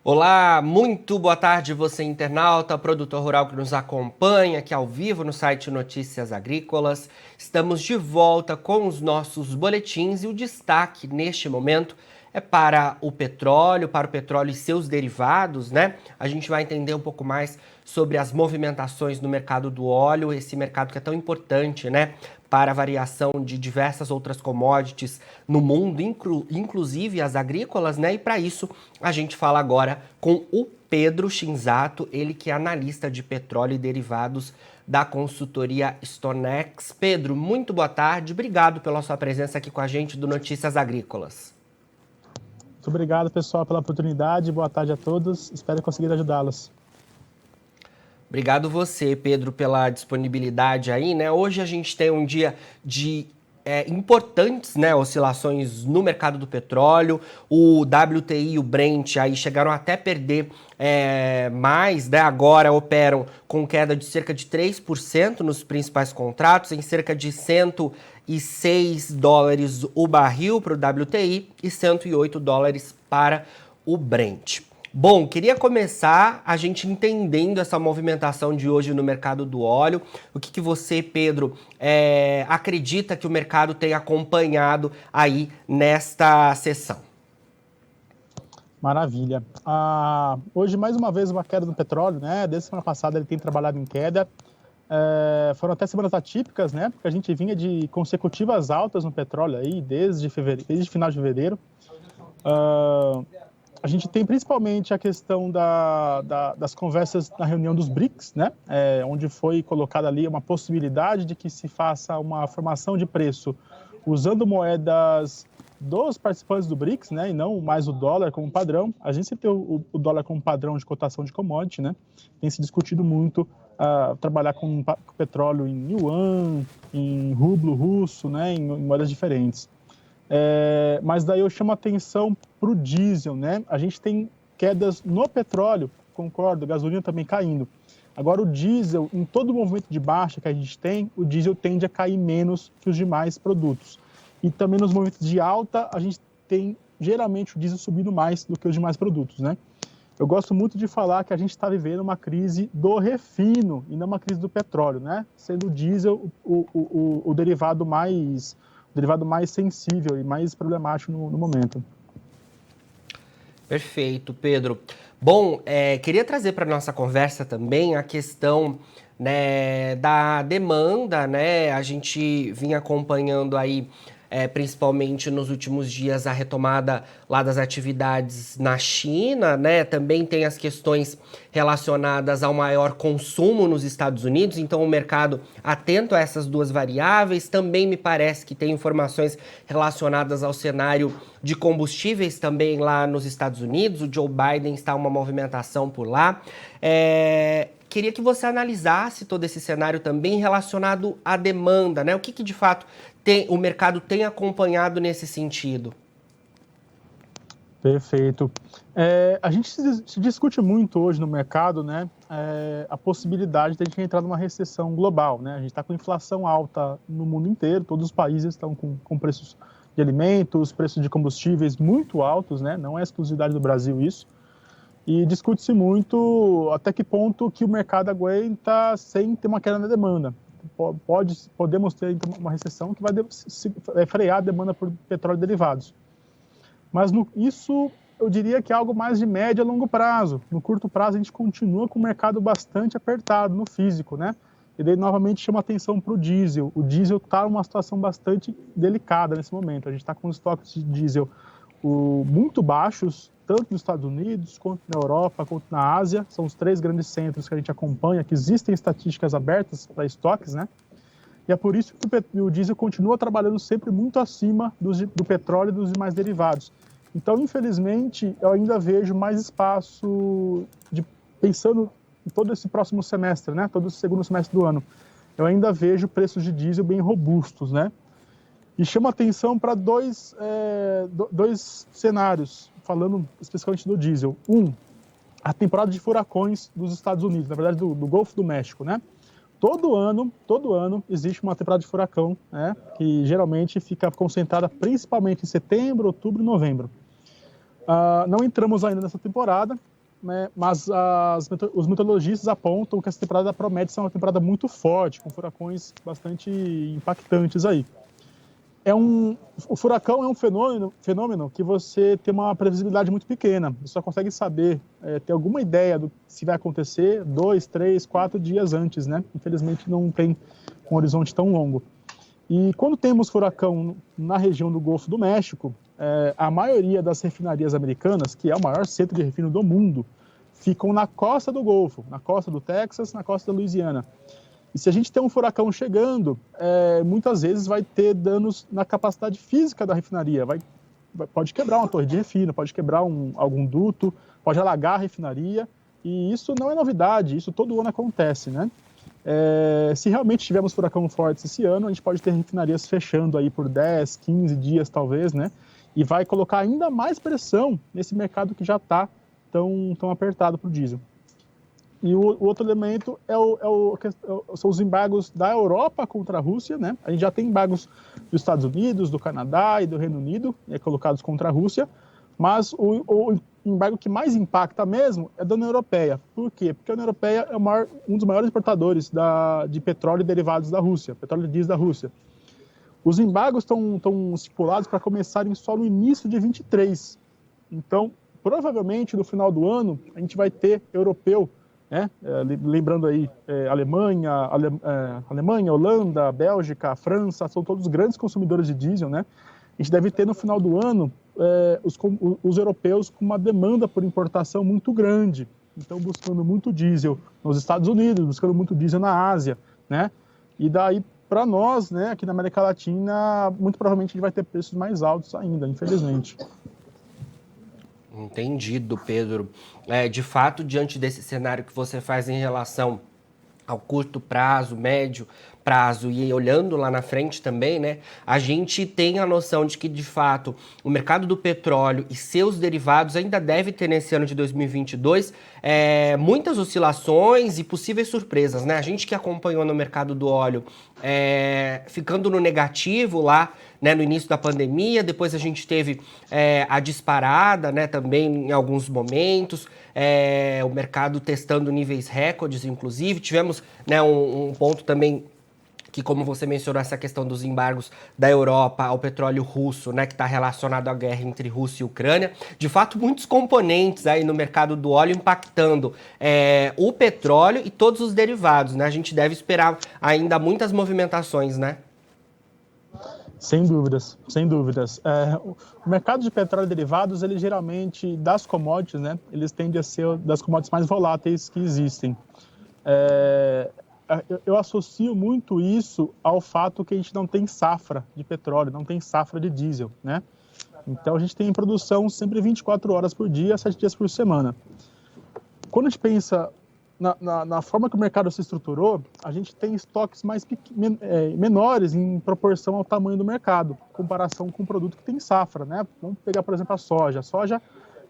Olá, muito boa tarde você internauta, produtor rural que nos acompanha aqui ao vivo no site Notícias Agrícolas. Estamos de volta com os nossos boletins e o destaque neste momento é para o petróleo e seus derivados, né? A gente vai entender um pouco mais sobre as movimentações no mercado do óleo, esse mercado que é tão importante, né? Para a variação de diversas outras commodities no mundo, inclusive as agrícolas, né? E para isso a gente fala agora com o Pedro Shinzato, ele que é analista de petróleo e derivados da consultoria Stonex. Pedro, muito boa tarde, obrigado pela sua presença aqui com a gente do Notícias Agrícolas. Muito obrigado, pessoal, pela oportunidade. Boa tarde a todos. Espero conseguir ajudá-los. Obrigado você, Pedro, pela disponibilidade aí, né? Hoje a gente tem um dia de importantes, né, oscilações no mercado do petróleo. O WTI e o Brent aí chegaram até a perder mais, né? Agora operam com queda de cerca de 3% nos principais contratos, em cerca de $106 o barril para o WTI e $108 para o Brent. Bom, queria começar a gente entendendo essa movimentação de hoje no mercado do óleo. O que você, Pedro, acredita que o mercado tem acompanhado aí nesta sessão? Maravilha. Hoje, mais uma vez, uma queda do petróleo, né? Desde semana passada ele tem trabalhado em queda. Foram até semanas atípicas, né? Porque a gente vinha de consecutivas altas no petróleo aí desde final de fevereiro. A gente tem principalmente a questão das conversas na reunião dos BRICS, né? Onde foi colocada ali uma possibilidade de que se faça uma formação de preço usando moedas dos participantes do BRICS, né? E não mais o dólar como padrão. A gente sempre tem o dólar como padrão de cotação de commodity, né? Tem se discutido muito trabalhar com petróleo em yuan, em rublo russo, né? Em moedas diferentes. Mas daí eu chamo a atenção para o diesel, né? A gente tem quedas no petróleo, concordo, gasolina também caindo. Agora o diesel, em todo o movimento de baixa que a gente tem, o diesel tende a cair menos que os demais produtos. E também nos movimentos de alta, a gente tem geralmente o diesel subindo mais do que os demais produtos, né? Eu gosto muito de falar que a gente está vivendo uma crise do refino e não uma crise do petróleo, né? Sendo o diesel o derivado mais sensível e mais problemático no momento. Perfeito, Pedro. Bom, queria trazer para a nossa conversa também a questão, né, da demanda, né? A gente vinha acompanhando aí, principalmente nos últimos dias, a retomada lá das atividades na China, né? Também tem as questões relacionadas ao maior consumo nos Estados Unidos, então o mercado atento a essas duas variáveis. Também me parece que tem informações relacionadas ao cenário de combustíveis também lá nos Estados Unidos. O Joe Biden está uma movimentação por lá. Queria que você analisasse todo esse cenário também relacionado à demanda, né? O que de fato o mercado tem acompanhado nesse sentido? Perfeito. A gente se discute muito hoje no mercado, né, a possibilidade de a gente entrar numa recessão global, né? A gente está com inflação alta no mundo inteiro, todos os países estão com preços de alimentos, preços de combustíveis muito altos, né? Não é exclusividade do Brasil isso. E discute-se muito até que ponto que o mercado aguenta sem ter uma queda na demanda. Podemos ter uma recessão que vai frear a demanda por petróleo e derivados. Mas isso eu diria que é algo mais de médio a longo prazo. No curto prazo a gente continua com o mercado bastante apertado no físico, né? E daí novamente chama atenção para o diesel. O diesel está numa situação bastante delicada nesse momento. A gente está com os estoques de diesel muito baixos, tanto nos Estados Unidos, quanto na Europa, quanto na Ásia. São os 3 grandes centros que a gente acompanha, que existem estatísticas abertas para estoques, né? E é por isso que o diesel continua trabalhando sempre muito acima do petróleo e dos demais derivados. Então, infelizmente, eu ainda vejo mais espaço, pensando em todo esse próximo semestre, né? Todo esse segundo semestre do ano. Eu ainda vejo preços de diesel bem robustos, né? E chamo atenção para dois cenários, falando especificamente do diesel. A temporada de furacões dos Estados Unidos, na verdade do Golfo do México, né? Todo ano existe uma temporada de furacão, né? Que geralmente fica concentrada principalmente em setembro, outubro e novembro. Não entramos ainda nessa temporada, né, mas os meteorologistas apontam que essa temporada promete ser uma temporada muito forte, com furacões bastante impactantes aí. O furacão é um fenômeno que você tem uma previsibilidade muito pequena. Você só consegue saber, ter alguma ideia do que se vai acontecer 2, 3, 4 dias antes, né? Infelizmente não tem um horizonte tão longo. E quando temos furacão na região do Golfo do México, a maioria das refinarias americanas, que é o maior centro de refino do mundo, ficam na costa do Golfo, na costa do Texas, na costa da Louisiana. E se a gente tem um furacão chegando, muitas vezes vai ter danos na capacidade física da refinaria. Pode quebrar uma torre de refino, pode quebrar algum duto, pode alagar a refinaria. E isso não é novidade, isso todo ano acontece, né? Se realmente tivermos furacão forte esse ano, a gente pode ter refinarias fechando aí por 10, 15 dias talvez, né? E vai colocar ainda mais pressão nesse mercado que já está tão apertado para o diesel. E o outro elemento são os embargos da Europa contra a Rússia, né? A gente já tem embargos dos Estados Unidos, do Canadá e do Reino Unido, colocados contra a Rússia, mas o embargo que mais impacta mesmo é da União Europeia. Por quê? Porque a União Europeia é um dos maiores importadores de petróleo e derivados da Rússia, petróleo e diesel da Rússia. Os embargos estão estipulados para começarem só no início de 23. Então, provavelmente, no final do ano, a gente vai ter europeu, lembrando aí, Alemanha, Holanda, Bélgica, França, são todos grandes consumidores de diesel, né? A gente deve ter no final do ano os europeus com uma demanda por importação muito grande, então buscando muito diesel nos Estados Unidos, buscando muito diesel na Ásia, né? E daí, para nós, né, aqui na América Latina, muito provavelmente a gente vai ter preços mais altos ainda, infelizmente. Entendido, Pedro. De fato, diante desse cenário que você faz em relação ao curto prazo, médio prazo e olhando lá na frente também, né, a gente tem a noção de que, de fato, o mercado do petróleo e seus derivados ainda deve ter nesse ano de 2022 muitas oscilações e possíveis surpresas, né? A gente que acompanhou no mercado do óleo ficando no negativo lá, né, no início da pandemia, depois a gente teve a disparada, né, também em alguns momentos, o mercado testando níveis recordes, inclusive. Tivemos, né, um ponto também que, como você mencionou, essa questão dos embargos da Europa ao petróleo russo, né, que está relacionado à guerra entre Rússia e Ucrânia. De fato, muitos componentes aí no mercado do óleo impactando o petróleo e todos os derivados, né? A gente deve esperar ainda muitas movimentações, né? Sem dúvidas, sem dúvidas. O mercado de petróleo e derivados, ele geralmente, das commodities, né, eles tendem a ser das commodities mais voláteis que existem. Eu associo muito isso ao fato que a gente não tem safra de petróleo, não tem safra de diesel, né? Então a gente tem produção sempre 24 horas por dia, 7 dias por semana. Quando a gente pensa na forma que o mercado se estruturou, a gente tem estoques menores em proporção ao tamanho do mercado, em comparação com um produto que tem safra, né? Vamos pegar, por exemplo, a soja. A soja,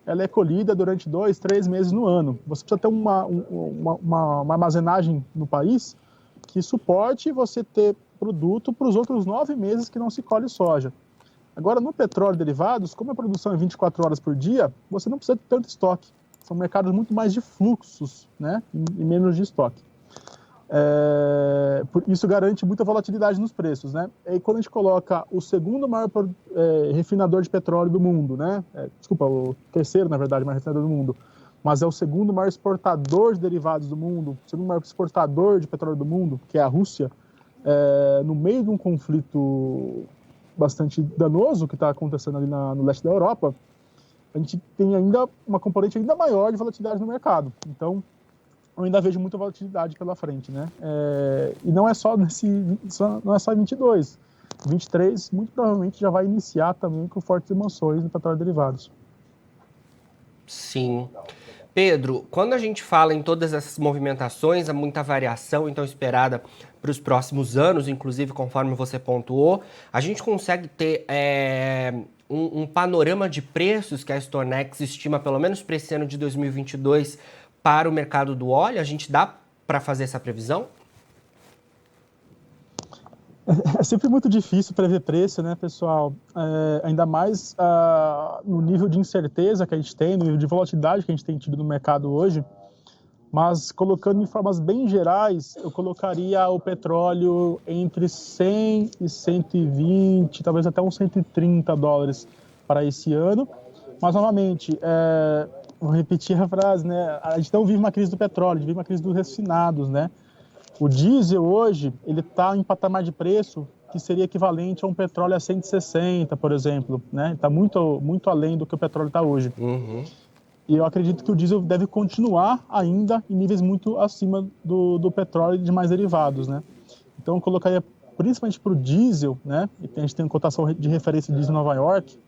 ela é colhida durante 2, 3 meses no ano. Você precisa ter uma armazenagem no país que suporte você ter produto para os outros 9 meses que não se colhe soja. Agora, no petróleo e derivados, como a produção é 24 horas por dia, você não precisa de tanto estoque. São mercados muito mais de fluxos, né, e menos de estoque. Isso garante muita volatilidade nos preços, né? E quando a gente coloca o segundo maior refinador de petróleo do mundo, né? O terceiro, na verdade, maior refinador do mundo, mas é o segundo maior exportador de derivados do mundo, o segundo maior exportador de petróleo do mundo, que é a Rússia, no meio de um conflito bastante danoso que está acontecendo ali no leste da Europa, a gente tem ainda uma componente ainda maior de volatilidade no mercado. Então, eu ainda vejo muita volatilidade pela frente, né? E não é só não é só em 22. 23, muito provavelmente, já vai iniciar também com fortes emoções no petróleo e derivados. Sim. Pedro, quando a gente fala em todas essas movimentações, há muita variação então esperada para os próximos anos, inclusive conforme você pontuou, a gente consegue ter um panorama de preços que a Stonex estima, pelo menos para esse ano de 2022, para o mercado do óleo? A gente dá para fazer essa previsão? É sempre muito difícil prever preço, né, pessoal? Ainda mais no nível de incerteza que a gente tem, no nível de volatilidade que a gente tem tido no mercado hoje. Mas colocando em formas bem gerais, eu colocaria o petróleo entre 100 e 120, talvez até uns 130 dólares para esse ano. Mas, novamente, vou repetir a frase, né? A gente não vive uma crise do petróleo, a gente vive uma crise dos refinados, né? O diesel hoje, ele está em patamar de preço que seria equivalente a um petróleo a 160, por exemplo, né? Está muito, muito além do que o petróleo está hoje. Uhum. E eu acredito que o diesel deve continuar ainda em níveis muito acima do petróleo e de mais derivados, né? Então, eu colocaria principalmente para o diesel, né? E a gente tem uma cotação de referência de diesel em Nova York.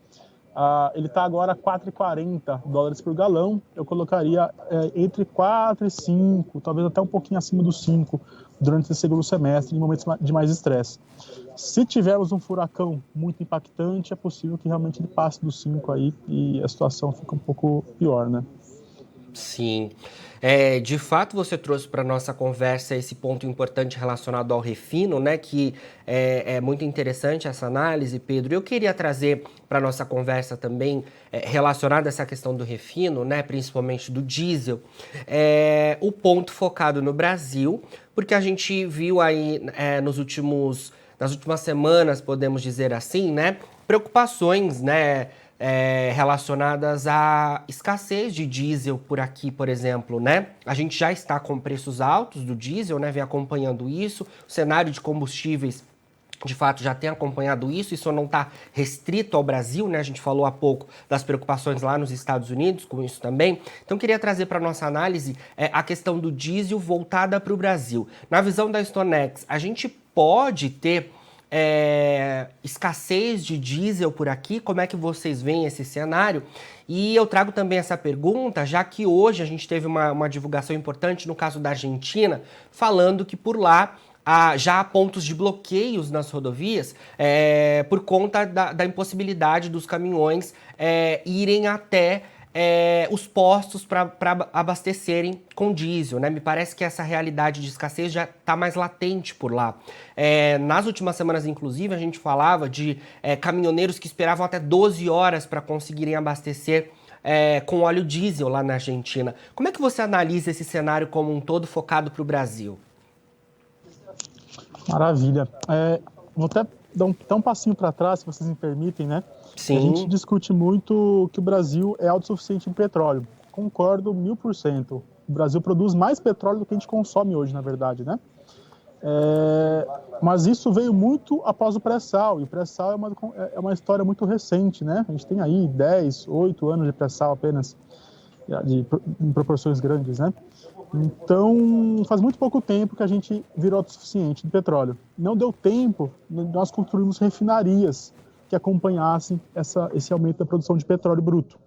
Ele está agora a 4,40 dólares por galão. Eu colocaria entre 4 e 5, talvez até um pouquinho acima dos 5 durante esse segundo semestre, em momentos de mais estresse. Se tivermos um furacão muito impactante, é possível que realmente ele passe dos 5 aí e a situação fica um pouco pior, né? Sim. De fato, você trouxe para nossa conversa esse ponto importante relacionado ao refino, né? Que é muito interessante essa análise, Pedro. Eu queria trazer para nossa conversa também, relacionada a essa questão do refino, né? Principalmente do diesel, o ponto focado no Brasil, porque a gente viu aí nas últimas semanas, podemos dizer assim, né? Preocupações, né? Relacionadas à escassez de diesel por aqui, por exemplo, né? A gente já está com preços altos do diesel, né? Vem acompanhando isso. O cenário de combustíveis, de fato, já tem acompanhado isso. Isso não está restrito ao Brasil, né? A gente falou há pouco das preocupações lá nos Estados Unidos com isso também. Então, queria trazer para nossa análise a questão do diesel voltada para o Brasil. Na visão da Stonex, a gente pode ter escassez de diesel por aqui? Como é que vocês veem esse cenário? E eu trago também essa pergunta, já que hoje a gente teve uma divulgação importante no caso da Argentina, falando que por lá já há pontos de bloqueios nas rodovias por conta da impossibilidade dos caminhões irem até os postos para abastecerem com diesel, né? Me parece que essa realidade de escassez já está mais latente por lá. Nas últimas semanas, inclusive, a gente falava de caminhoneiros que esperavam até 12 horas para conseguirem abastecer com óleo diesel lá na Argentina. Como é que você analisa esse cenário como um todo focado para o Brasil? Maravilha. Vou até dar um passinho para trás, se vocês me permitem, né? Sim. A gente discute muito que o Brasil é autossuficiente em petróleo. Concordo 1000%. O Brasil produz mais petróleo do que a gente consome hoje, na verdade, né? Mas isso veio muito após o pré-sal, e o pré-sal é uma história muito recente, né? A gente tem aí 10, 8 anos de pré-sal apenas, em proporções grandes, né? Então, faz muito pouco tempo que a gente virou autossuficiente de petróleo. Não deu tempo de nós construirmos refinarias que acompanhassem esse aumento da produção de petróleo bruto.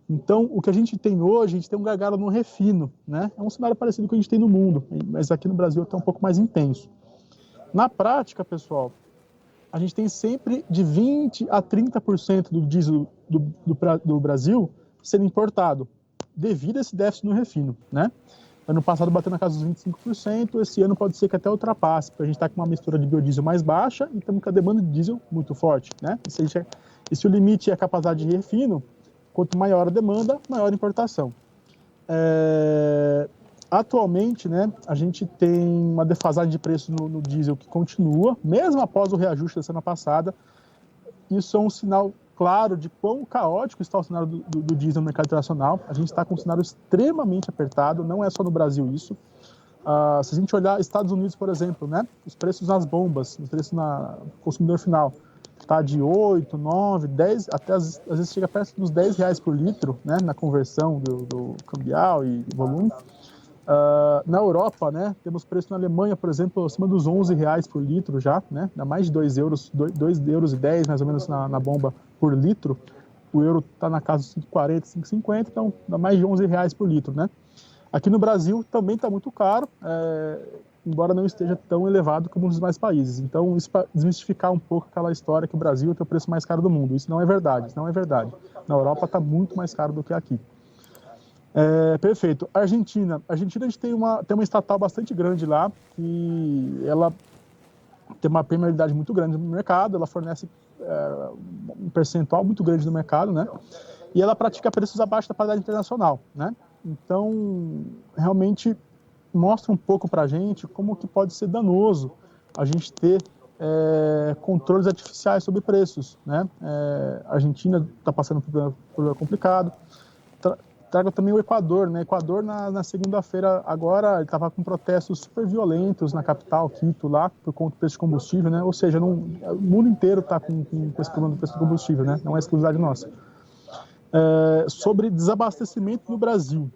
Então, o que a gente tem hoje, a gente tem um gargalo no refino, né? É um cenário parecido com o que a gente tem no mundo, mas aqui no Brasil está um pouco mais intenso. Na prática, pessoal, a gente tem sempre de 20% a 30% do diesel do Brasil sendo importado, devido a esse déficit no refino, né? Ano passado bateu na casa dos 25%, esse ano pode ser que até ultrapasse, porque a gente está com uma mistura de biodiesel mais baixa e estamos com a demanda de diesel muito forte, né? E se o limite é a capacidade de refino, quanto maior a demanda, maior a importação. Atualmente, né, a gente tem uma defasagem de preço no diesel que continua, mesmo após o reajuste da semana passada. Isso é um sinal claro de quão caótico está o cenário do diesel no mercado internacional. A gente está com um cenário extremamente apertado, não é só no Brasil isso. Se a gente olhar Estados Unidos, por exemplo, né, os preços nas bombas, os preços no consumidor final, está de 8, 9, 10, até às vezes chega perto dos 10 reais por litro, né, na conversão do cambial e volume. Na Europa, né, temos preço na Alemanha, por exemplo, acima dos 11 reais por litro já, né, dá mais de 2 euros, 2,10 € mais ou menos na bomba por litro. O euro está na casa dos 5,40, 5,50, então dá mais de 11 reais por litro, né. Aqui no Brasil também está muito caro, embora não esteja tão elevado como nos demais países. Então, isso para desmistificar um pouco aquela história que o Brasil tem o preço mais caro do mundo. Isso não é verdade, isso não é verdade. Na Europa está muito mais caro do que aqui. Perfeito. Argentina. A gente tem uma estatal bastante grande lá, que ela tem uma permeabilidade muito grande no mercado, ela fornece um percentual muito grande do mercado, né? E ela pratica preços abaixo da paridade internacional, né? Então, realmente mostra um pouco para a gente como que pode ser danoso a gente ter controles artificiais sobre preços, né? A Argentina está passando por um problema complicado. Trago também o Equador, né? Equador na segunda-feira agora estava com protestos super violentos na capital, Quito, lá, por conta do preço de combustível, né? Ou seja, o mundo inteiro está com esse problema do preço do combustível, né? Não é exclusividade nossa. Sobre desabastecimento no Brasil.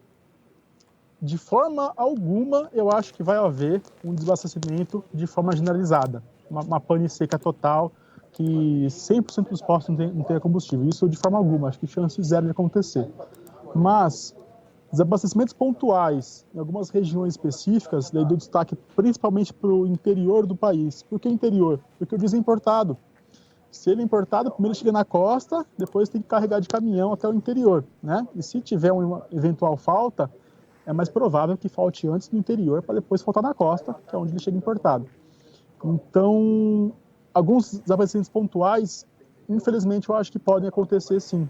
De forma alguma, eu acho que vai haver um desabastecimento de forma generalizada. Uma pane seca total, que 100% dos postos não tenha combustível. Isso de forma alguma, acho que chance zero de acontecer. Mas desabastecimentos pontuais em algumas regiões específicas, daí do destaque principalmente para o interior do país. Por que interior? Porque o diesel é importado. Se ele é importado, primeiro chega na costa, depois tem que carregar de caminhão até o interior, né? E se tiver uma eventual falta, é mais provável que falte antes no interior para depois faltar na costa, que é onde ele chega importado. Então, alguns desabastecimentos pontuais, infelizmente, eu acho que podem acontecer sim.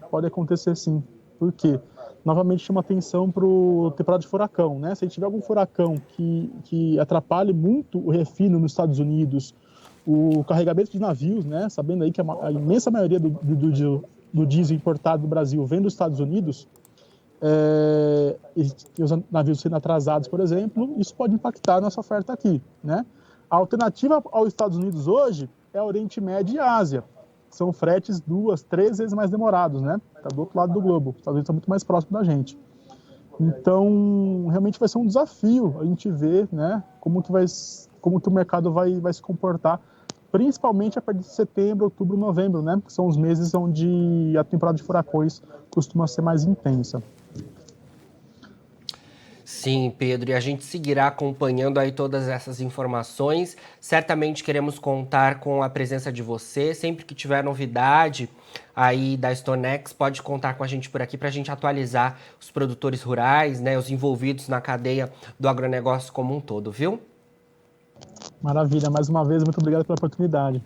Por quê? Novamente chama atenção para o temporada de furacão, né? Se a gente tiver algum furacão que atrapalhe muito o refino nos Estados Unidos, o carregamento de navios, né? Sabendo aí que a imensa maioria do diesel importado do Brasil vem dos Estados Unidos, e os navios sendo atrasados, por exemplo, isso pode impactar a nossa oferta aqui, né? A alternativa aos Estados Unidos hoje é Oriente Médio e Ásia. São fretes 2, 3 vezes mais demorados, né? Está do outro lado do globo. Os Estados Unidos estão muito mais próximos da gente. Então, realmente vai ser um desafio a gente ver, né, como que o mercado vai se comportar, principalmente a partir de setembro, outubro, novembro, né? Que são os meses onde a temporada de furacões costuma ser mais intensa. Sim, Pedro, e a gente seguirá acompanhando aí todas essas informações. Certamente queremos contar com a presença de você. Sempre que tiver novidade aí da StoneX, pode contar com a gente por aqui para a gente atualizar os produtores rurais, né, os envolvidos na cadeia do agronegócio como um todo, viu? Maravilha, mais uma vez, muito obrigado pela oportunidade.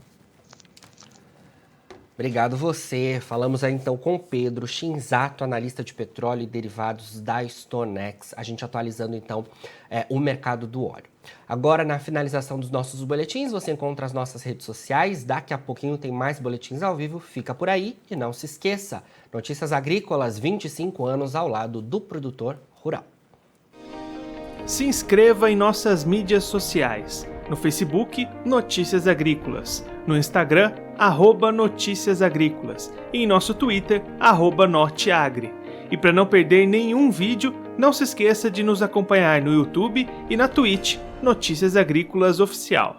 Obrigado você. Falamos aí então com o Pedro Shinzato, analista de petróleo e derivados da StoneX. A gente atualizando então o mercado do óleo. Agora, na finalização dos nossos boletins, você encontra as nossas redes sociais. Daqui a pouquinho tem mais boletins ao vivo. Fica por aí e não se esqueça. Notícias Agrícolas, 25 anos ao lado do produtor rural. Se inscreva em nossas mídias sociais. No Facebook, Notícias Agrícolas. No Instagram, @Notícias Agrícolas. E em nosso Twitter, @Norteagri. E para não perder nenhum vídeo, não se esqueça de nos acompanhar no YouTube e na Twitch, Notícias Agrícolas Oficial.